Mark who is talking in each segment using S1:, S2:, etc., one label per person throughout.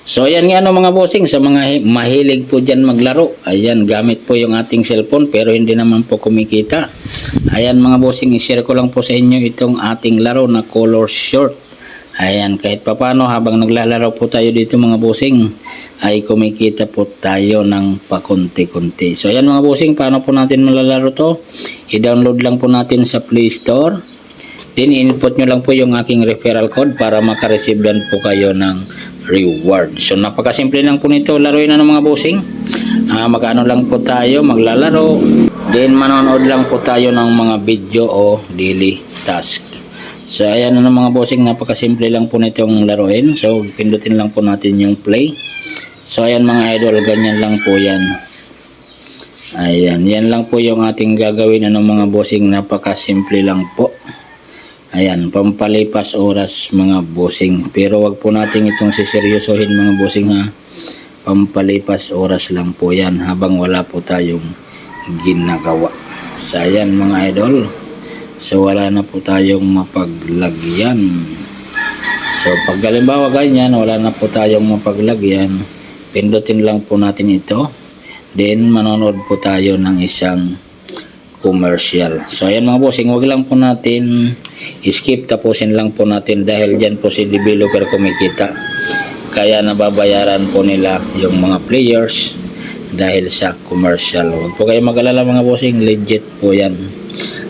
S1: So ayan nga mga bossing, sa mga mahilig po dyan maglaro, ayan gamit po yung ating cellphone pero hindi naman po kumikita. Ayan mga bossing, i-share ko lang po sa inyo itong ating laro na color short. Ayan, kahit papano habang naglalaro po tayo dito mga bossing ay kumikita po tayo ng pakunti-kunti. So ayan mga bossing, paano po natin malalaro to? I-download lang po natin sa Play Store. Then input nyo lang po yung aking referral code para makareceive dan po kayo ng reward. So napakasimple lang po nito, laruin na ng mga bossing. Magano lang po tayo, maglalaro. Then manonood lang po tayo ng mga video o daily task. So ayan na mga bossing, napakasimple lang po nitong laruin. So pindutin lang po natin yung play. So ayan mga idol, ganyan lang po yan. Ayan, yan lang po yung ating gagawin mga bossing, napakasimple lang po. Ayan, pampalipas oras mga bossing. Pero wag po natin itong siseryosohin mga bossing ha. Pampalipas oras lang po yan habang wala po tayong ginagawa. So ayan mga idol. So wala na po tayong mapaglagyan. So pag halimbawa ganyan, wala na po tayong mapaglagyan, pindutin lang po natin ito. Then manonood po tayo ng isang commercial. So ayan mga bossing, wag lang po natin skip, tapusin lang po natin dahil dyan po si developer kumikita. Kaya nababayaran po nila yung mga players dahil sa commercial. Huwag po kayo mag-alala mga bossing, legit po yan.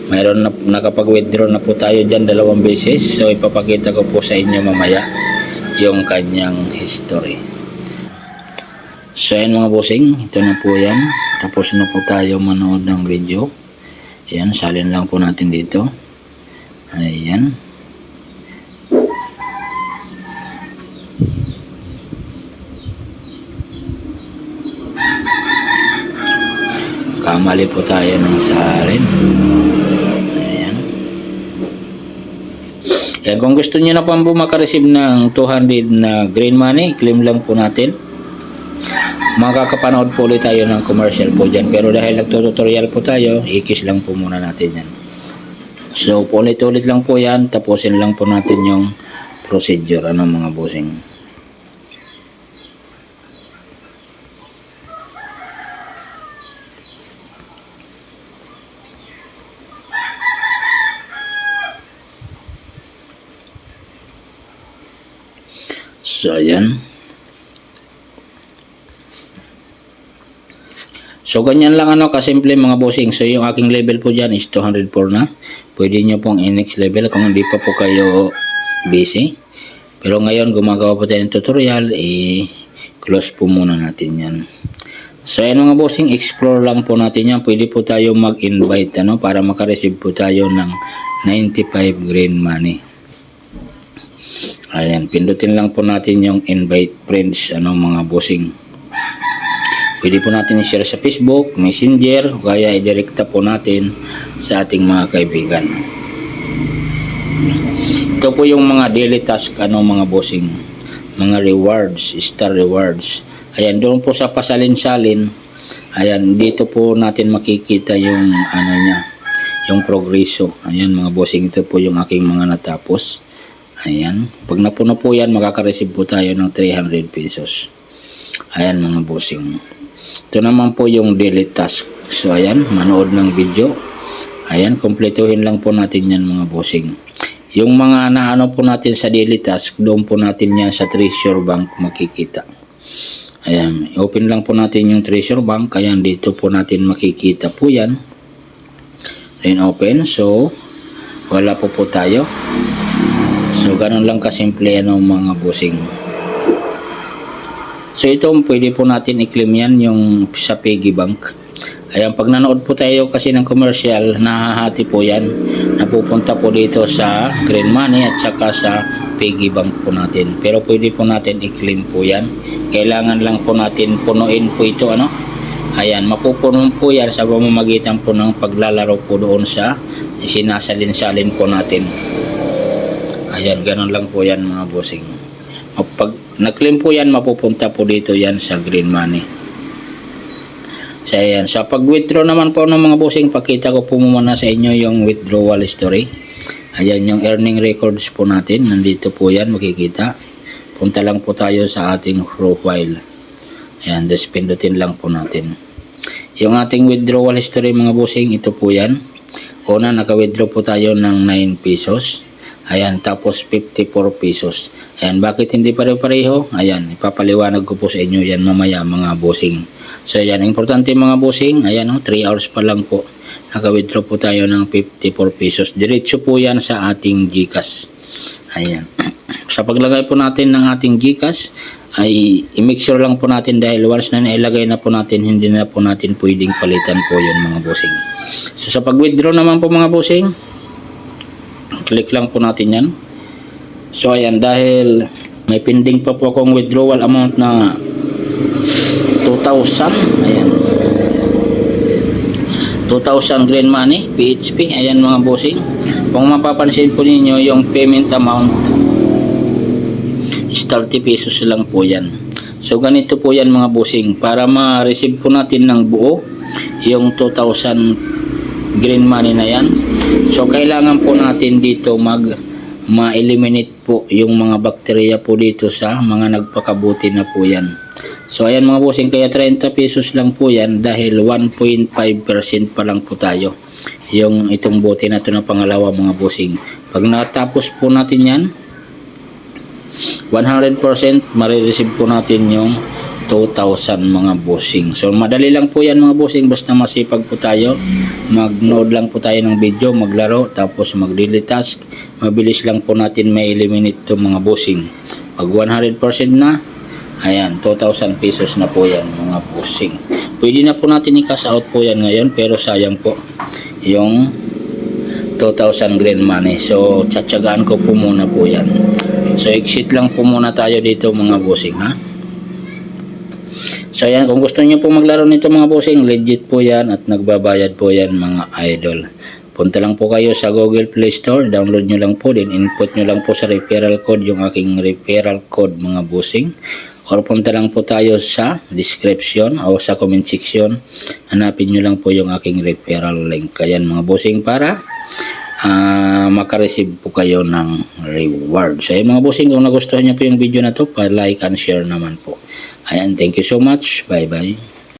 S1: Mayroon na nakapag-withdraw na po tayo dyan 2 beses. So ipapakita ko po sa inyo mamaya yung kanyang history. So ayan mga bossing, ito na po yan. Tapos na po tayo manood ng video. Ayan, salin lang po natin dito. Ayan. Kamali po tayo ng salin. Ayan. Ayan, kung gusto niyo na po makareceive ng 200 na green money, claim lang po natin. Makakapanood po ulit tayo ng commercial po dyan. Pero dahil nagtututorial po tayo, ikis lang po muna natin yan. So, ulit-ulit lang po yan. Tapusin lang po natin yung procedure. Mga bossing. So, ayan. So ganyan lang kasimple mga bossing. So yung aking level po dyan is 204 na. Pwede nyo pong i-next level kung hindi pa po kayo busy. Pero ngayon gumagawa po tayo ng tutorial, i-close po muna natin yan. So ayan mga bossing, explore lang po natin yan. Pwede po tayo mag-invite para makareceive po tayo ng 95 green money. Ayan, pindutin lang po natin yung invite friends mga bossing. Pwede po natin i-share sa Facebook, Messenger, o kaya i-directa po natin sa ating mga kaibigan. Ito po yung mga daily task mga bossing, mga rewards, star rewards. Ayan, doon po sa pasalin-salin. Ayan, dito po natin makikita yung niya, yung progreso. Ayan mga bossing, ito po yung aking mga natapos. Ayan, pag napuno po yan, makaka-receive po tayo ng 300 pesos. Ayan mga bossing. Ito naman po yung daily task. So ayan, manood ng video. Ayan, kumpletuhin lang po natin yan mga bossing. Yung mga naano po natin sa daily task, doon po natin yan sa Treasure Bank makikita. Ayan, open lang po natin yung Treasure Bank. Ayan, dito po natin makikita po yan. Then open. So, wala po tayo. So, ganun lang kasimple mga bossing. So ito pwede po natin i-claim yan yung sa Piggy Bank. Ayan, pag nanood po tayo kasi ng commercial, nahahati po yan. Napupunta po dito sa green money at saka sa Piggy Bank po natin. Pero pwede po natin i-claim po yan. Kailangan lang po natin punuin po ito Ayan, mapupuno po yan sa pamamagitan po ng paglalaro po doon sa sinasalin-salin po natin. Ayan, ganun lang po yan mga bossing. Pag na-claim po yan, mapupunta po dito yan sa green money. So ayan, sa pag-withdraw naman po ng mga bossing, pakita ko po muna sa inyo yung withdrawal history. Ayan yung earning records po natin, nandito po yan makikita. punta lang po tayo sa ating profile. Ayan, just pindutin lang po natin. Yung ating withdrawal history mga bossing, ito po yan. Una, naka-withdraw po tayo ng 9 pesos. Ayan, tapos 54 pesos. Ayan, bakit hindi pare-pareho? Ayan, ipapaliwanag ko po sa inyo yan mamaya mga bossing. So ayan, importante mga bossing, ayan 3 hours pa lang po. Naka-withdraw po tayo ng 54 pesos. Diretso po yan sa ating GCash. Ayan. Sa paglagay po natin ng ating GCash, ay i-make sure lang po natin dahil once na nailagay na po natin, hindi na po natin pwedeng palitan po yun mga bossing. So sa pag-withdraw naman po mga bossing, click lang po natin yan. So ayan, dahil may pending pa po akong withdrawal amount na 2,000. Ayan. 2,000 green money, PHP. Ayan mga bossing. Kung mapapansin po ninyo, yung payment amount is 30 pesos lang po yan. So ganito po yan mga bossing. Para ma-receive po natin ng buo, yung 2,000 green money na yan. So kailangan po natin dito ma-eliminate po yung mga bakterya po dito sa mga nagpakabuti na po yan. So ayan mga bossing, kaya 30 pesos lang po yan dahil 1.5% pa lang po tayo. Yung itong bote na to na pangalawa mga bossing. Pag natapos po natin yan, 100% marireceive po natin yung 2,000 mga bossing. So madali lang po yan mga bossing, basta masipag po tayo. Mag-nood lang po tayo ng video, maglaro, tapos mag-delete task. Mabilis lang po natin may eliminate to mga bossing. Pag 100% na, ayan, 2,000 pesos na po yan mga bossing. Pwede na po natin i-cash out po yan ngayon, pero sayang po yung 2,000 green money. So tsatsagaan ko po muna po yan. So exit lang po muna tayo dito mga bossing ha. So ayan, kung gusto niyo po maglaro nito mga bossing, legit po yan at nagbabayad po yan mga idol. Punta lang po kayo sa Google Play Store, download nyo lang po din, input nyo lang po sa referral code yung aking referral code mga bossing. Or punta lang po tayo sa description o sa comment section, hanapin nyo lang po yung aking referral link. Ayan mga bossing, para makareceive po kayo ng reward. So ayan mga bossing, kung nagustuhan nyo po yung video na to, pa-like and share naman po. Ayan, thank you so much. Bye bye.